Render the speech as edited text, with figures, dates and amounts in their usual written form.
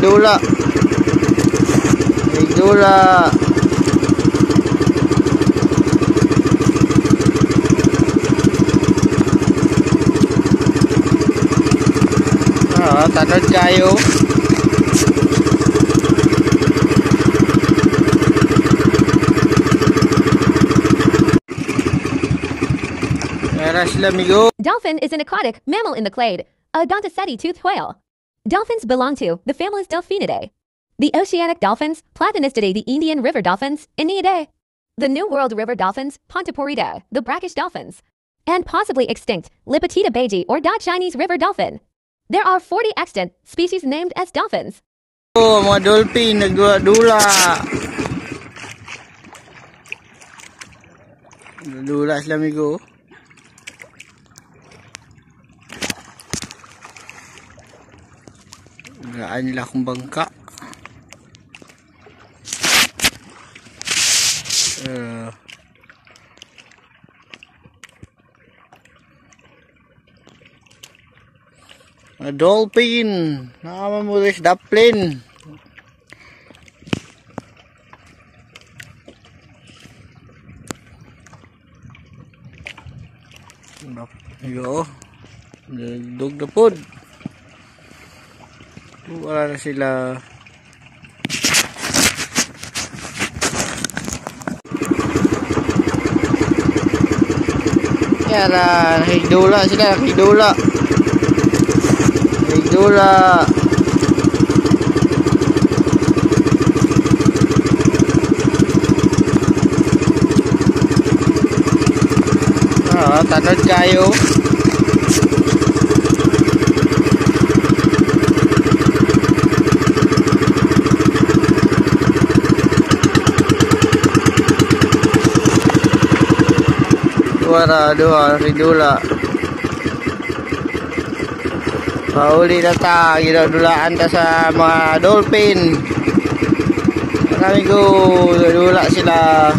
Dula. Dula. Tanod kayo. Dolphin is an aquatic mammal in the clade, a Odontocetes-toothed whale. Dolphins belong to the families Delphinidae. The oceanic dolphins, Platanistidae, the Indian river dolphins, Aeneidae. The New World river dolphins, Pontoporidae, the brackish dolphins. And possibly extinct, Lipatita beiji or Chinese river dolphin. There are 40 extant species named as dolphins. Oh, mga dolphin, nagdula-dula. Nagdula sila, amigo. Gaan nila akong bangka. Dolphin. Nama mo rin daplin. Yo. Dug na po. Wala na sila. Yan na. Nakikidula sila. Nakikidula. Nakikidula. Tanod kayo. Dua, ridula. Pauli na ta, gidulaan ta sa mga dolphin. Marami ko, dula sila.